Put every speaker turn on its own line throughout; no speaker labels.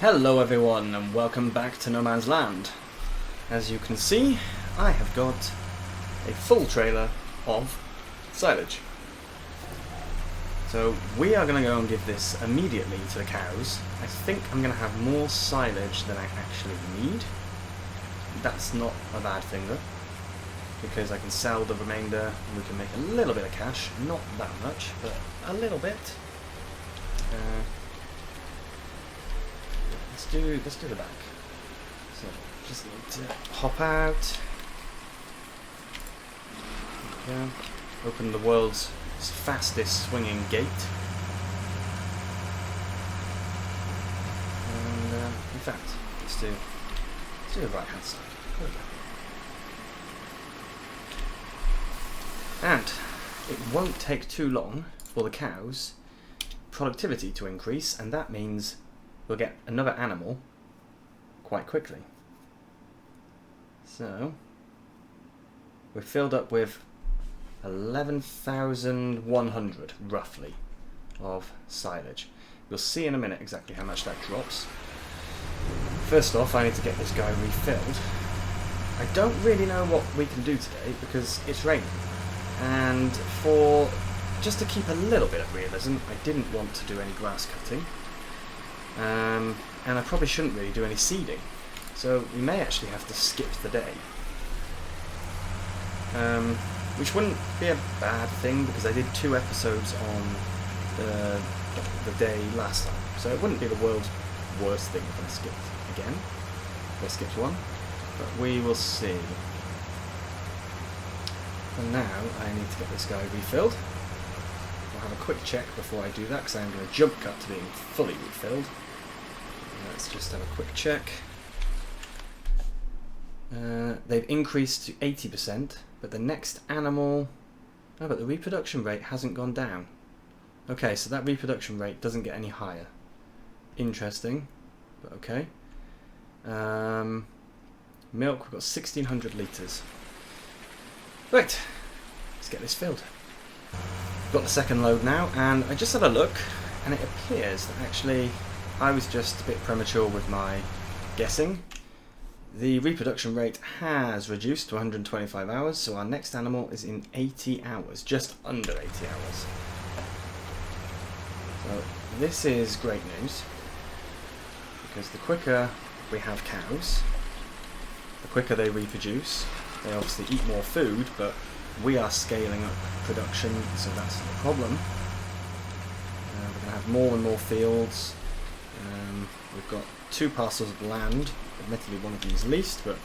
Hello everyone and welcome back to No Man's Land. As you can see, I have got a full trailer of silage. So we are going to go and give this immediately to the cows. I think I'm going to have more silage than I actually need. That's not a bad thing though, because I can sell the remainder and we can make a little bit of cash. Not that much, but a little bit. Let's do the back. So just need to hop out. Yeah. Open the world's fastest swinging gate. And in fact, let's do the right hand side. There we go. And it won't take too long for the cows' productivity to increase, and that means we'll get another animal quite quickly. So we're filled up with 11,100 roughly of silage. You'll see in a minute exactly how much that drops. First off, I need to get this guy refilled. I don't really know what we can do today because it's raining, and just to keep a little bit of realism, I didn't want to do any grass cutting. And I probably shouldn't really do any seeding, so we may actually have to skip the day, which wouldn't be a bad thing because I did 2 episodes on the day last time, so it wouldn't be the world's worst thing if I skipped again. If I skipped one, but we will see. For now, I need to get this guy refilled. I'll have a quick check before I do that because I'm going to jump cut to being fully refilled. Let's just have a quick check. They've increased to 80%, but the next animal... Oh, but the reproduction rate hasn't gone down. Okay, so that reproduction rate doesn't get any higher. Interesting, but okay. Milk, we've got 1,600 litres. Right, let's get this filled. Got the second load now, and I just had a look, and it appears that actually I was just a bit premature with my guessing. The reproduction rate has reduced to 125 hours, so our next animal is in 80 hours, just under 80 hours. So this is great news, because the quicker we have cows, the quicker they reproduce. They obviously eat more food, but we are scaling up production, so that's not a problem. We're going to have more and more fields. We've got 2 parcels of land. Admittedly, one of them is leased, but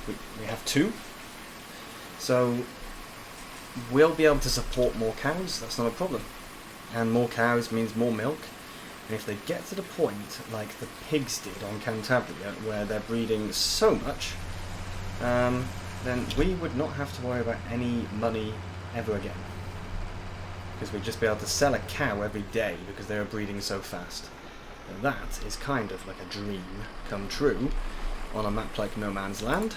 we have 2. So we'll be able to support more cows. That's not a problem. And more cows means more milk. And if they get to the point like the pigs did on Cantabria, where they're breeding so much, then we would not have to worry about any money ever again, because we'd just be able to sell a cow every day because they are breeding so fast. And that is kind of like a dream come true on a map like No Man's Land.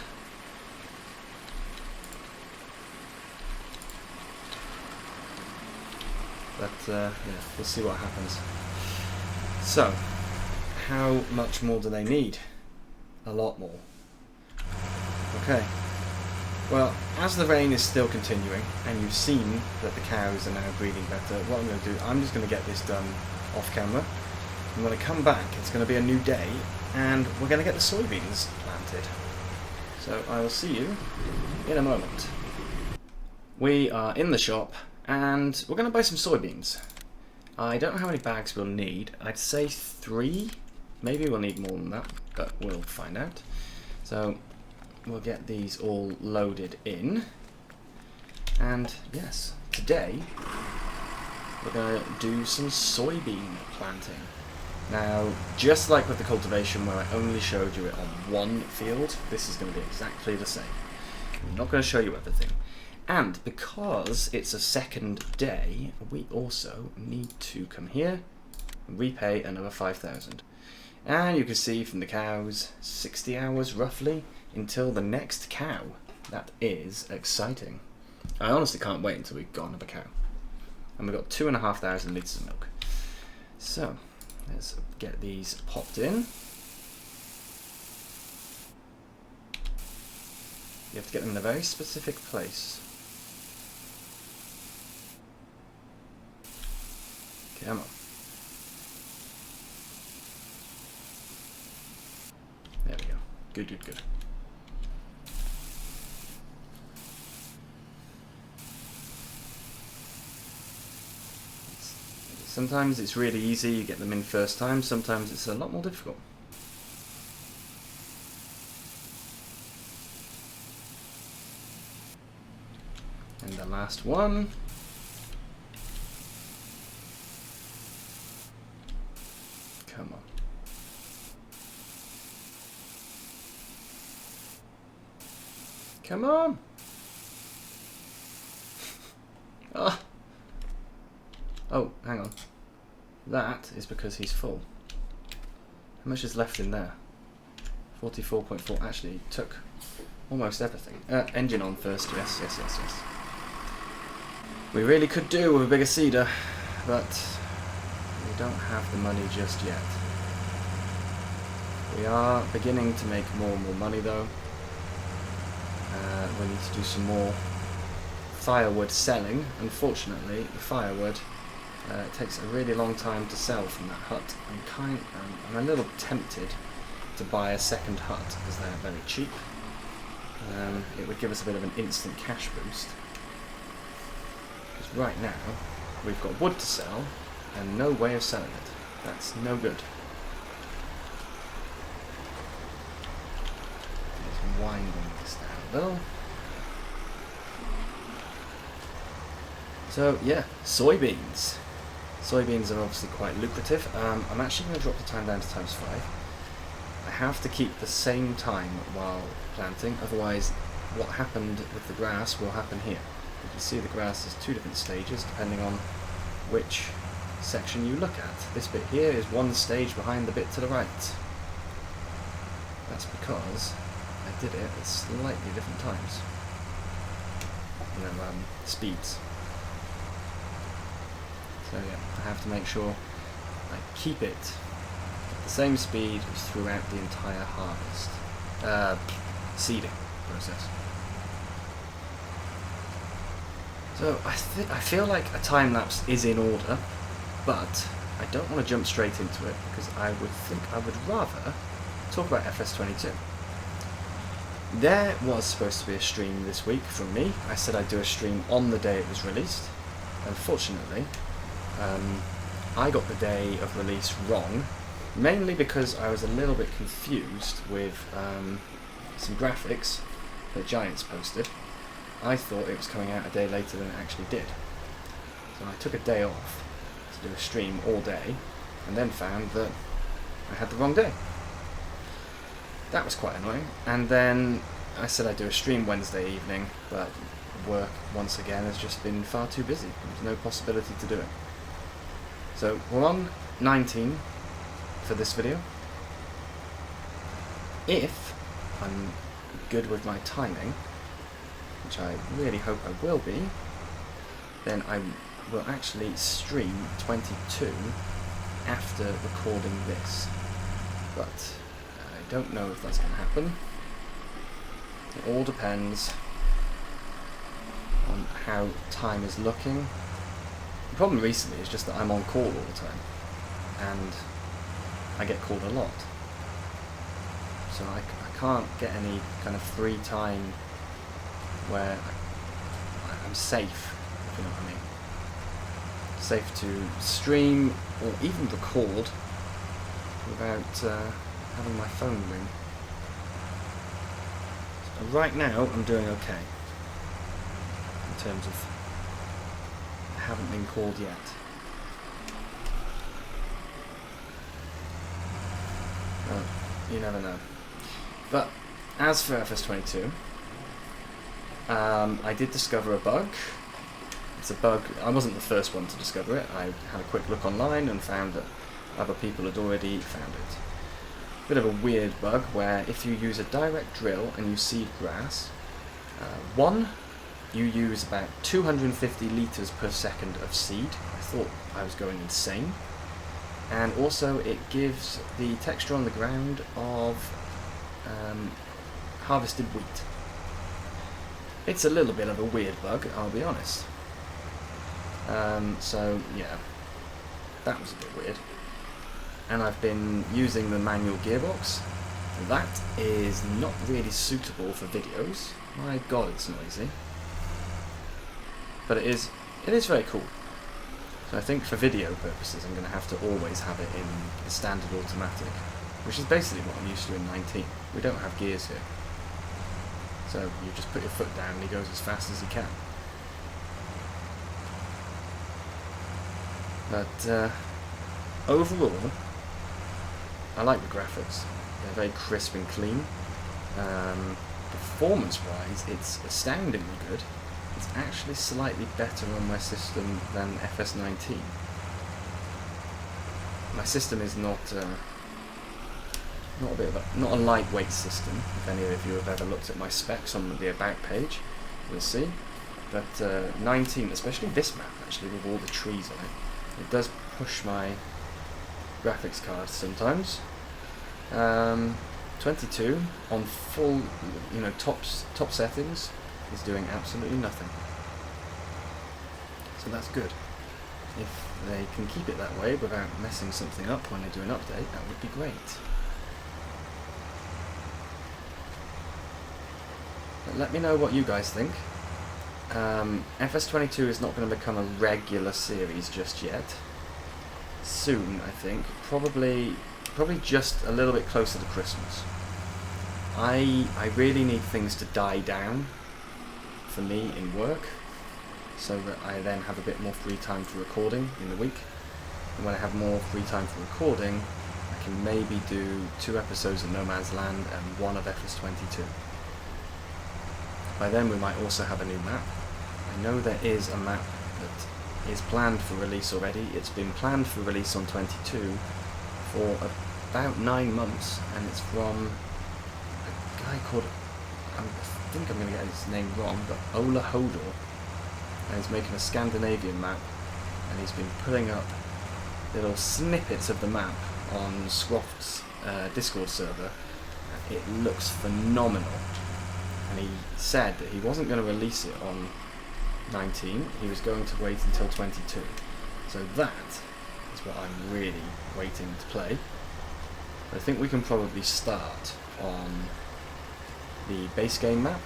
But yeah, we'll see what happens. So, how much more do they need? A lot more. Okay. Well, as the rain is still continuing, and you've seen that the cows are now breeding better, what I'm going to do, I'm just going to get this done off camera. And when I come back, it's going to be a new day, and we're going to get the soybeans planted. So I will see you in a moment. We are in the shop, and we're going to buy some soybeans. I don't know how many bags we'll need. I'd say 3. Maybe we'll need more than that, but we'll find out. So we'll get these all loaded in, and yes, today we're going to do some soybean planting. Now, just like with the cultivation where I only showed you it on one field, this is going to be exactly the same. I'm not going to show you everything. And because it's a second day, we also need to come here and repay another 5,000. And you can see from the cows, 60 hours roughly until the next cow. That is exciting. I honestly can't wait until we've got another cow. And we've got 2,500 litres of milk. So, let's get these popped in. You have to get them in a very specific place. Come on. There we go. Good, good, good. Sometimes it's really easy, you get them in first time, sometimes it's a lot more difficult. And the last one. Come on. Come on! Ah! Oh, hang on. That is because he's full. How much is left in there? 44.4. Actually, it took almost everything. Engine on first. Yes, yes, yes, yes. We really could do with a bigger seeder, but we don't have the money just yet. We are beginning to make more and more money, though. We need to do some more firewood selling. Unfortunately, the firewood it takes a really long time to sell from that hut. I'm a little tempted to buy a second hut because they're very cheap. It would give us a bit of an instant cash boost. Because right now we've got wood to sell and no way of selling it. That's no good. Just winding this down a little. So yeah, soybeans. Soybeans are obviously quite lucrative. I'm actually going to drop the time down to ×5. I have to keep the same time while planting, otherwise what happened with the grass will happen here. You can see the grass is 2 different stages depending on which section you look at. This bit here is 1 stage behind the bit to the right. That's because I did it at slightly different times. You know, speeds. So yeah, I have to make sure I keep it at the same speed as throughout the entire harvest. Seeding process. So I feel like a time lapse is in order, but I don't want to jump straight into it because I would rather talk about FS22. There was supposed to be a stream this week from me. I said I'd do a stream on the day it was released. Unfortunately, I got the day of release wrong, mainly because I was a little bit confused with some graphics that Giants posted. I thought it was coming out a day later than it actually did. So I took a day off to do a stream all day, and then found that I had the wrong day. That was quite annoying. And then I said I'd do a stream Wednesday evening, but work once again has just been far too busy. There's no possibility to do it. So we're on 19 for this video. If I'm good with my timing, which I really hope I will be, then I will actually stream 22 after recording this. But I don't know if that's going to happen. It all depends on how time is looking. The problem recently is just that I'm on call all the time, and I get called a lot. So I can't get any kind of free time where I'm safe, if you know what I mean. Safe to stream or even record without having my phone ring. So right now I'm doing okay in terms of I haven't been called yet. Well, you never know. But as for FS22, I did discover a bug. It's a bug, I wasn't the first one to discover it. I had a quick look online and found that other people had already found it. Bit of a weird bug where if you use a direct drill and you seed grass, you use about 250 litres per second of seed. I thought I was going insane. And also it gives the texture on the ground of harvested wheat. It's a little bit of a weird bug, I'll be honest. So yeah, that was a bit weird. And I've been using the manual gearbox. That is not really suitable for videos. My god, it's noisy. But it is very cool. So I think for video purposes I'm going to have to always have it in the standard automatic, which is basically what I'm used to in 19. We don't have gears here. So you just put your foot down and he goes as fast as he can. But overall, I like the graphics. They're very crisp and clean. Performance-wise, it's astoundingly good. It's actually slightly better on my system than FS19. My system is not a lightweight system. If any of you have ever looked at my specs on the About page, you'll see. But 19, especially this map, actually, with all the trees on it does push my graphics card sometimes. 22 on full, top settings is doing absolutely nothing. So that's good. If they can keep it that way without messing something up when they do an update, that would be great. But let me know what you guys think. FS22 is not going to become a regular series just yet. Soon, I think. Probably just a little bit closer to Christmas. I really need things to die down for me in work, so that I then have a bit more free time for recording in the week. And when I have more free time for recording, I can maybe do 2 episodes of No Man's Land and 1 of FS22. By then we might also have a new map. I know there is a map that is planned for release already. It's been planned for release on 22 for about 9 months, and it's from a guy called, I think I'm going to get his name wrong, but Ola Hodor, and he's making a Scandinavian map, and he's been putting up little snippets of the map on Scroft's Discord server. It looks phenomenal, and he said that he wasn't going to release it on 19, he was going to wait until 22. So that is what I'm really waiting to play. I think we can probably start on the base game map,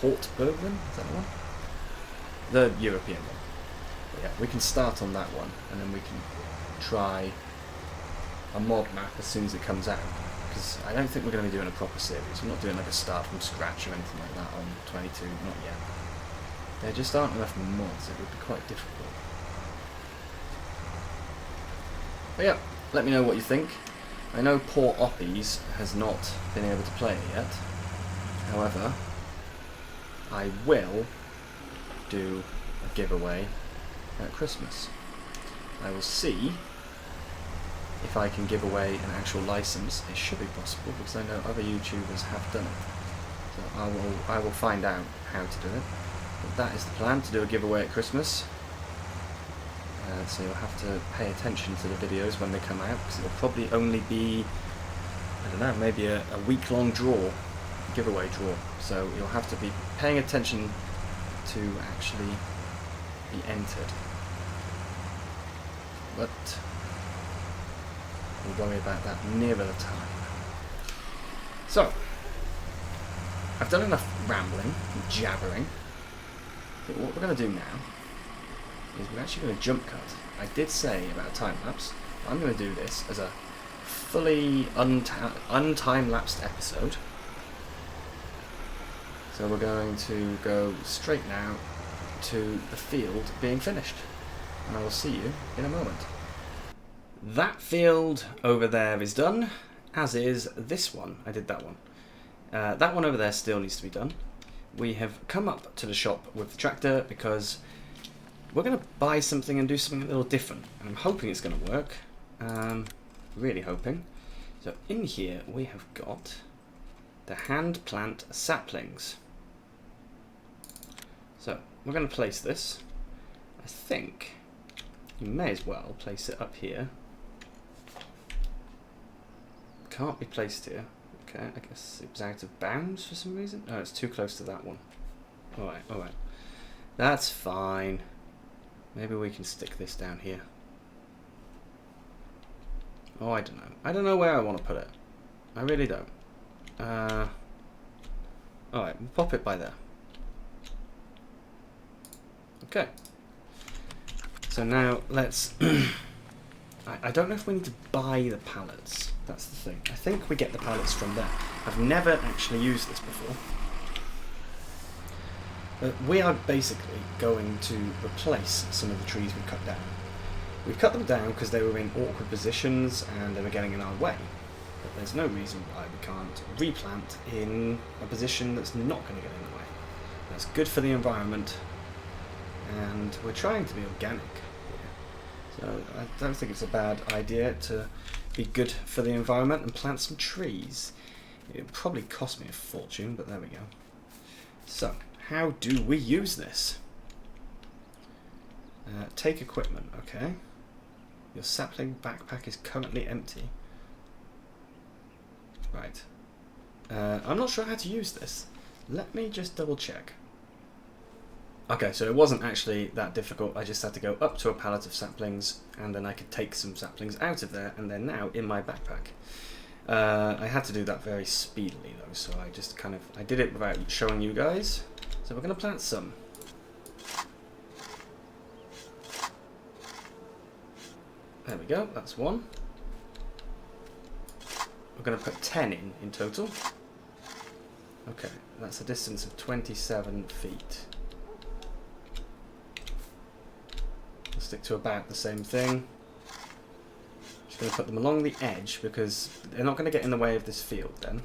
Hortbergen, is that the one? The European one. But yeah, we can start on that one, and then we can try a mod map as soon as it comes out. Because I don't think we're going to be doing a proper series. We're not doing like a start from scratch or anything like that on 22, not yet. There just aren't enough mods, it would be quite difficult. But yeah, let me know what you think. I know poor Oppies has not been able to play it yet. However, I will do a giveaway at Christmas. I will see if I can give away an actual license. It should be possible because I know other YouTubers have done it. So I will find out how to do it. But that is the plan, to do a giveaway at Christmas. So you'll have to pay attention to the videos when they come out, because it'll probably only be, I don't know, maybe a week-long draw, giveaway draw. So you'll have to be paying attention to actually be entered. But we'll worry about that nearer the time. So, I've done enough rambling and jabbering. I think what we're going to do now is we're actually going to jump cut. I did say about a time-lapse. I'm going to do this as a fully untime-lapsed episode. So we're going to go straight now to the field being finished. And I will see you in a moment. That field over there is done, as is this one. I did that one. That one over there still needs to be done. We have come up to the shop with the tractor because we're going to buy something and do something a little different. And I'm hoping it's going to work. Really hoping. So in here we have got the hand plant saplings. So we're going to place this. I think you may as well place it up here. Can't be placed here. Okay, I guess it was out of bounds for some reason. Oh, it's too close to that one. Alright, alright. That's fine. Maybe we can stick this down here. Oh, I don't know. I don't know where I want to put it. I really don't. Alright, we'll pop it by there. Okay. So now let's... I don't know if we need to buy the pallets. That's the thing. I think we get the pallets from there. I've never actually used this before. But we are basically going to replace some of the trees we cut down. We've cut them down because they were in awkward positions and they were getting in our way. But there's no reason why we can't replant in a position that's not going to get in the way. That's good for the environment, and we're trying to be organic. So I don't think it's a bad idea to be good for the environment and plant some trees. It would probably cost me a fortune, but there we go. So, how do we use this? Take equipment, okay. Your sapling backpack is currently empty. Right. I'm not sure how to use this. Let me just double check. Okay, so it wasn't actually that difficult. I just had to go up to a pallet of saplings, and then I could take some saplings out of there, and they're now in my backpack. I had to do that very speedily though, so I just I did it without showing you guys. So we're going to plant some. There we go, that's one. We're going to put 10 in total. Okay, that's a distance of 27 feet. We'll stick to about the same thing. Just going to put them along the edge because they're not going to get in the way of this field then.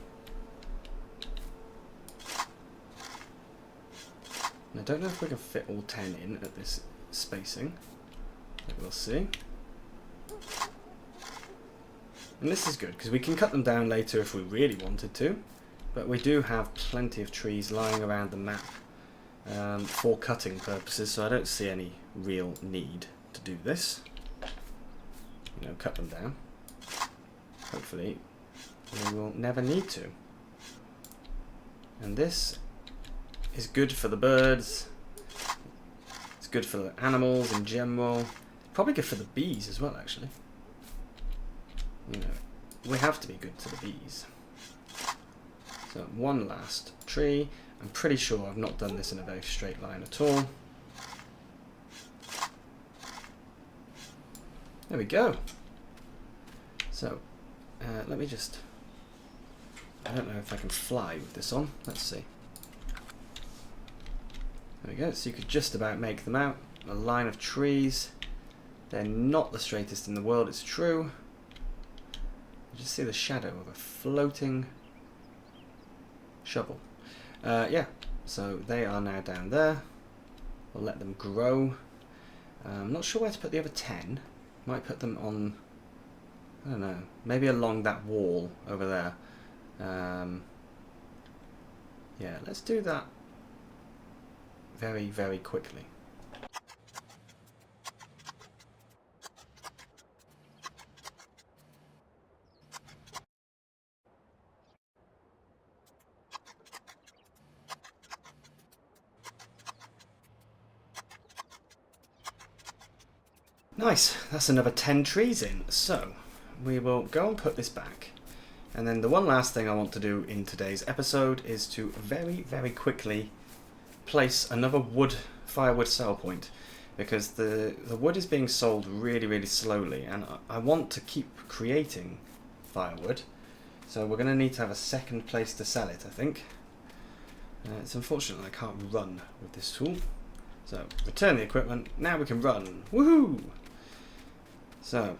And I don't know if we can fit all 10 in at this spacing, but we'll see. And this is good because we can cut them down later if we really wanted to, but we do have plenty of trees lying around the map for cutting purposes, so I don't see any real need to do this. You know, cut them down. Hopefully we will never need to. And this is good for the birds. It's good for the animals in general. Probably good for the bees as well, actually. You know, we have to be good to the bees. So one last tree. I'm pretty sure I've not done this in a very straight line at all. There we go. So, let me just... I don't know if I can fly with this on. Let's see. There we go. So you could just about make them out. A line of trees. They're not the straightest in the world, it's true. You just see the shadow of a floating shovel. Yeah, so they are now down there. We'll let them grow. I'm not sure where to put the other 10. Might put them on, I don't know, maybe along that wall over there. Yeah, let's do that very, very quickly. Nice, that's another 10 trees in. So, we will go and put this back. And then the one last thing I want to do in today's episode is to very, very quickly place another firewood sell point. Because the wood is being sold really, really slowly. And I want to keep creating firewood. So we're going to need to have a second place to sell it, I think. It's unfortunate I can't run with this tool. So, return the equipment. Now we can run. Woohoo! So,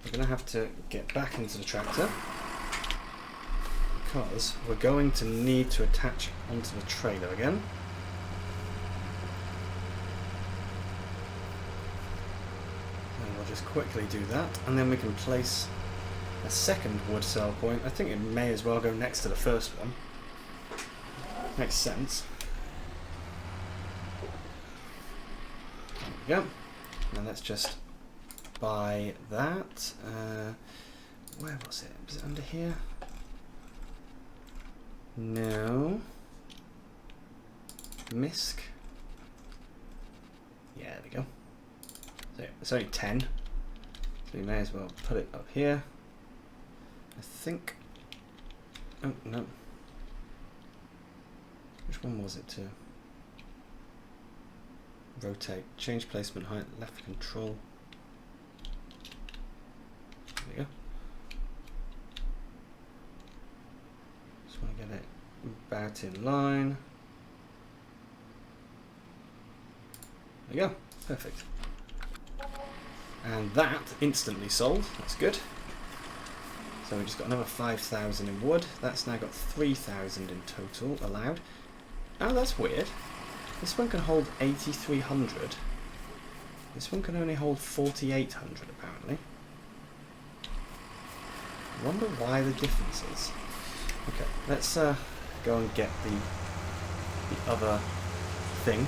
we're going to have to get back into the tractor because we're going to need to attach onto the trailer again. And we'll just quickly do that, and then we can place a second wood sell point. I think it may as well go next to the first one. Makes sense. There we go. Now let's just buy that. Where was it? Was it under here? No. misc. Yeah, there we go. So it's only 10, so we may as well put it up here. I think. Oh no. Which one was it to rotate? Change placement height, left control. There we go. Just want to get it about in line. There you go. Perfect. And that instantly sold. That's good. So we just got another 5,000 in wood. That's now got 3,000 in total allowed. Oh, that's weird. This one can hold 8,300. This one can only hold 4,800 apparently. I wonder why the difference is. Okay, let's go and get the other thing. I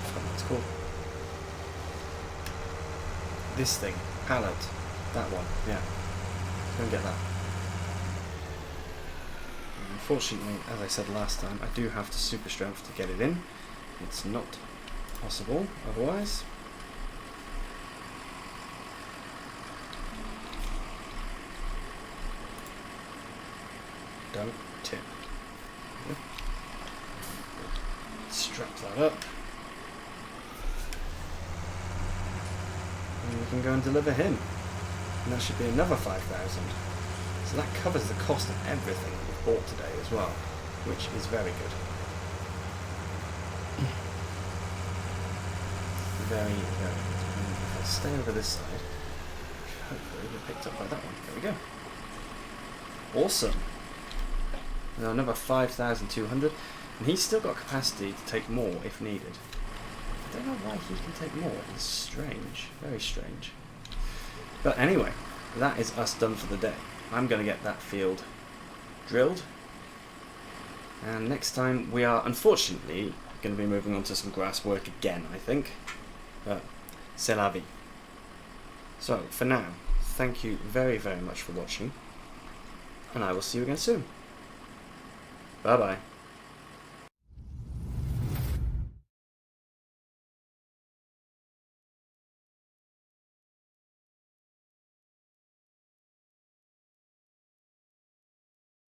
forgot what it's called. This thing, pallet, that one, yeah. Let's go and get that. Unfortunately, as I said last time, I do have to super strength to get it in. It's not possible otherwise. Don't tip. Strap that up. And we can go and deliver him. And that should be another 5,000. So that covers the cost of everything that we've bought today as well, which is very good. Very, very good. And if I stay over this side, hopefully we're picked up by that one. There we go. Awesome. Now another 5,200. And he's still got capacity to take more if needed. I don't know why he can take more. It's strange. Very strange. But anyway, that is us done for the day. I'm going to get that field drilled. And next time we are, unfortunately, going to be moving on to some grass work again, I think. But c'est la vie. So, for now, thank you very, very much for watching. And I will see you again soon. Bye-bye.